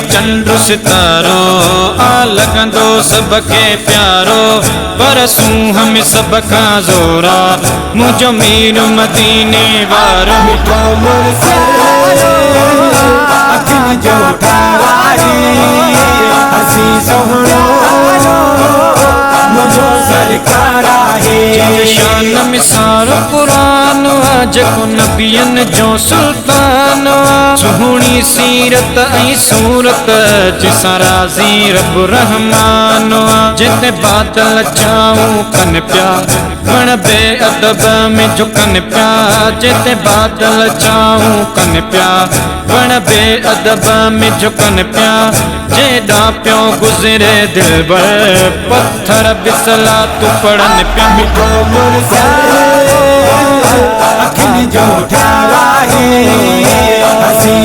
चंड सितारो आ लगंदो सबके प्यारो पर सूंह सब का जोरा मुझो मीर मदीने वारो जो ठावारी हसी सोहणो मुझो सरकार है शान मिसाल कुरान जेको नबियन जो सुल्तान सुहणी सीरत ऐं सूरत जिसां राज़ी रब रहमान जिते बादल चाऊं कन पिया वण बेअदब में झुकन पिया जिते बादल चाऊं कन पिया वण बेअदब में झुकन पिया जेॾा पियो गुज़रे दिलबर पत्थर बिसला तू पढ़न पिया मिठो मुर्सल अखियुनि जो ठावा है हसी